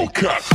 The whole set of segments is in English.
Hellcat.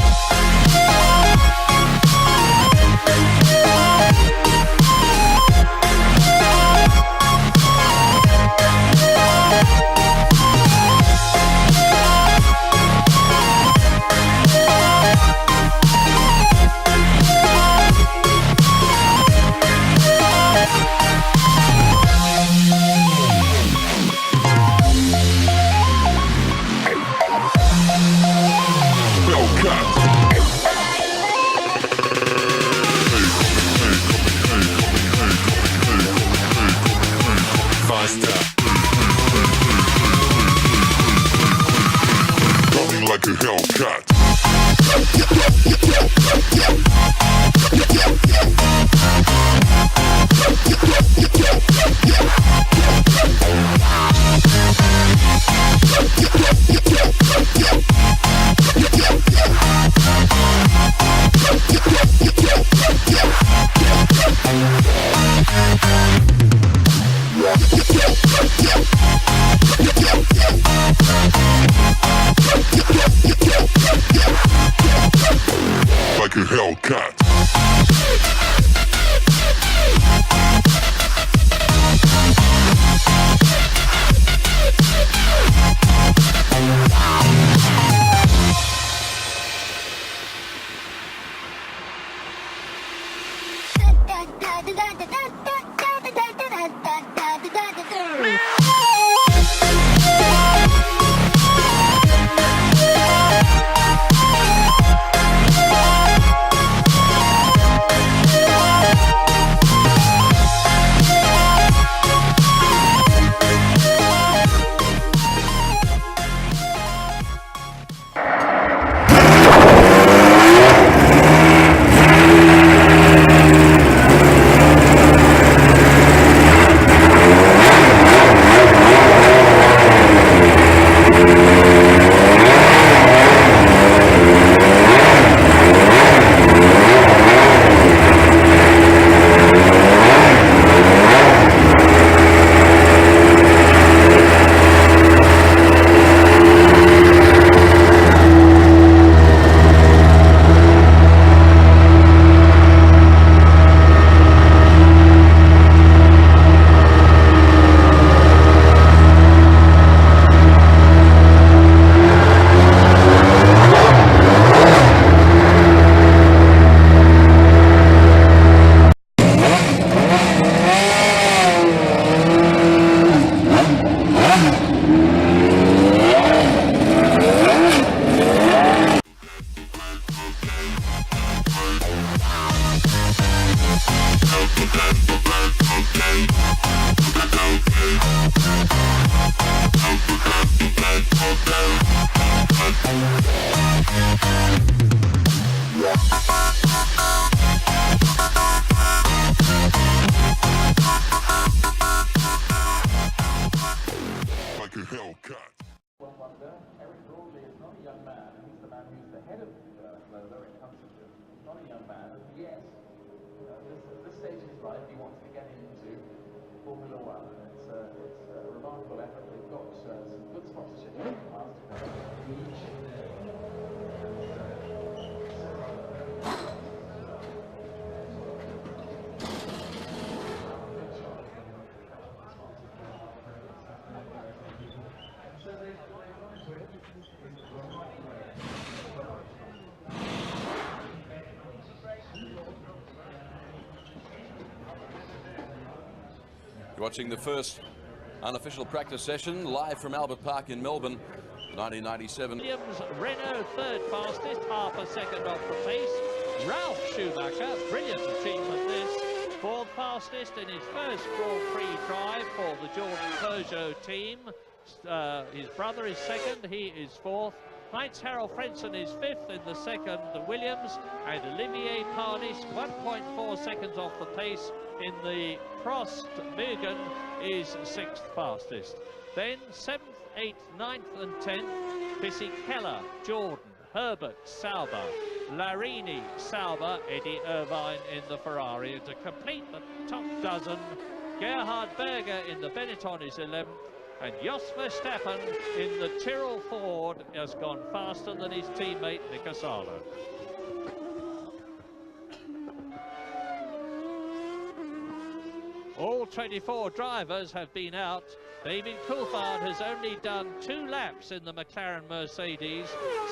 You're watching the first unofficial practice session live from Albert Park in Melbourne, 1997. Williams, Renault third fastest, half a second off the pace. Ralph Schumacher, brilliant achievement this, fourth fastest in his first Grand Prix drive for the Jordan Peugeot team. His brother is second, he is fourth. Heinz Harald Frentzen is fifth in the second Williams, and Olivier Panis 1.4 seconds off the pace in the Prost Mugen is sixth fastest. Then 7th, 8th, 9th and 10th, Fisichella, Jordan, Herbert, Sauber, Larini, Sauber, Eddie Irvine in the Ferrari. And to complete the top dozen, Gerhard Berger in the Benetton is 11th, And Jos Verstappen in the Tyrrell Ford has gone faster than his teammate Mika Salo. All 24 drivers have been out. David Coulthard has only done 2 laps in the McLaren Mercedes,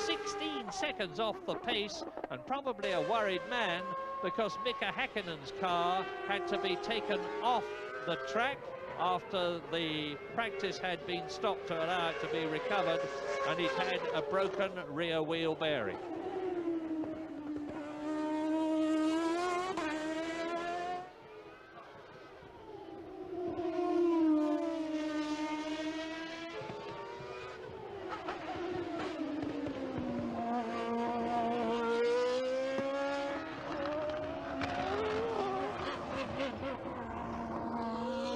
16 seconds off the pace, and probably a worried man because Mika Häkkinen's car had to be taken off the track after the practice had been stopped to allow it to be recovered, and it had a broken rear wheel bearing.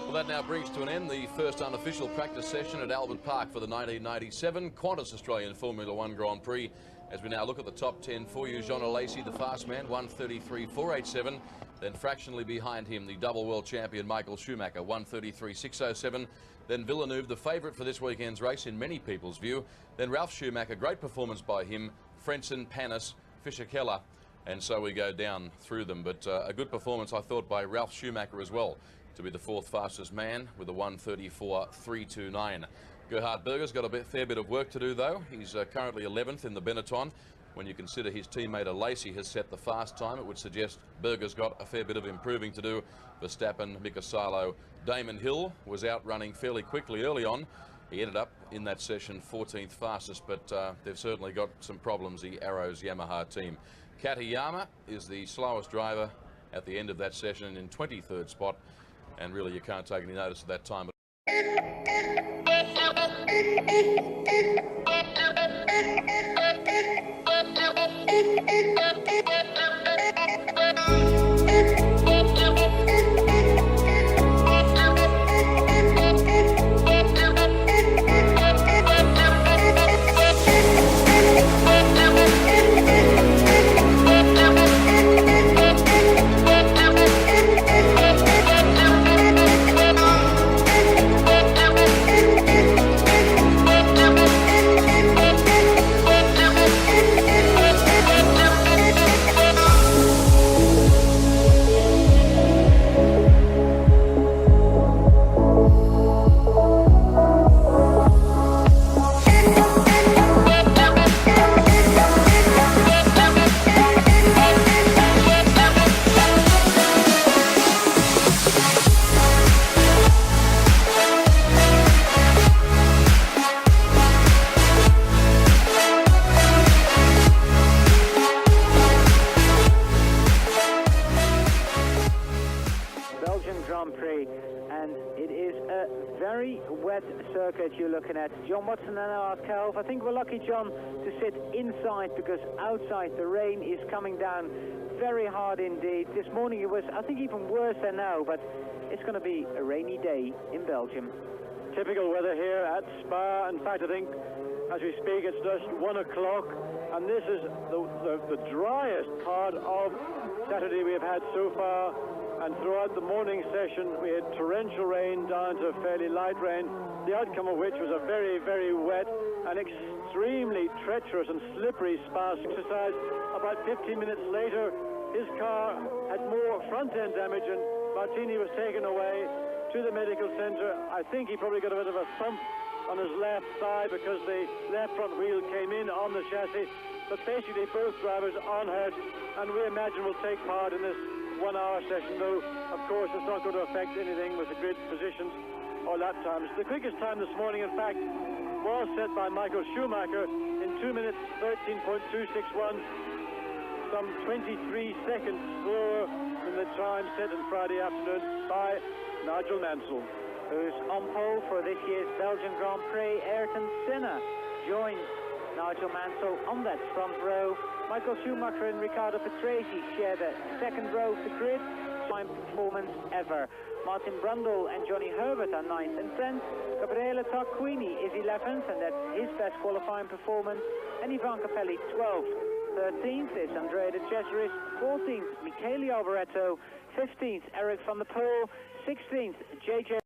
Well, that now brings to an end the first unofficial practice session at Albert Park for the 1997 Qantas Australian Formula One Grand Prix. As we now look at the top 10 for you, Jean Alesi, the fast man, 1:33.487. Then fractionally behind him, the double world champion Michael Schumacher, 1:33.607. Then Villeneuve, the favourite for this weekend's race in many people's view. Then Ralf Schumacher, great performance by him. Frentzen, Panis, Fischer-Keller. And so we go down through them. But a good performance, I thought, by Ralf Schumacher as well, to be the 4th fastest man with a 1:34.329. Gerhard Berger's got a fair bit of work to do, though. He's currently 11th in the Benetton. When you consider his teammate Alesi has set the fast time, it would suggest Berger's got a fair bit of improving to do. Verstappen, Mika Salo, Damon Hill was out running fairly quickly early on. He ended up in that session 14th fastest, but they've certainly got some problems, the Arrows Yamaha team. Katayama is the slowest driver at the end of that session in 23rd spot, and really you can't take any notice at that time. And it is a very wet circuit you're looking at. John Watson and Art Kelv. I think we're lucky, John, to sit inside because outside the rain is coming down very hard indeed. This morning it was, I think, even worse than now, but it's going to be a rainy day in Belgium. Typical weather here at Spa. In fact, I think as we speak it's just 1 o'clock, and this is the driest part of Saturday we have had so far. And throughout the morning session we had torrential rain down to fairly light rain, the outcome of which was a very, very wet and extremely treacherous and slippery Spa exercise. About 15 minutes later his car had more front-end damage and Martini was taken away to the medical centre. I think he probably got a bit of a thump on his left side because the left front wheel came in on the chassis, but basically both drivers unhurt, and we imagine will take part in this 1 hour session, though of course it's not going to affect anything with the grid positions or lap times. The quickest time this morning, in fact, was set by Michael Schumacher in 2 minutes 13.261, some 23 seconds slower than the time set on Friday afternoon by Nigel Mansell. Who's on pole for this year's Belgian Grand Prix. Ayrton Senna joins Nigel Mansell on that front row. Michael Schumacher and Riccardo Patrese share the second row of the grid. Fine performance ever. Martin Brundle and Johnny Herbert are 9th and 10th. Gabriele Tarquini is 11th, and that's his best qualifying performance. And Ivan Capelli 12th. 13th is Andrea De Cesaris. 14th, Michele Alboreto. 15th, Eric van der Poel. 16th, JJ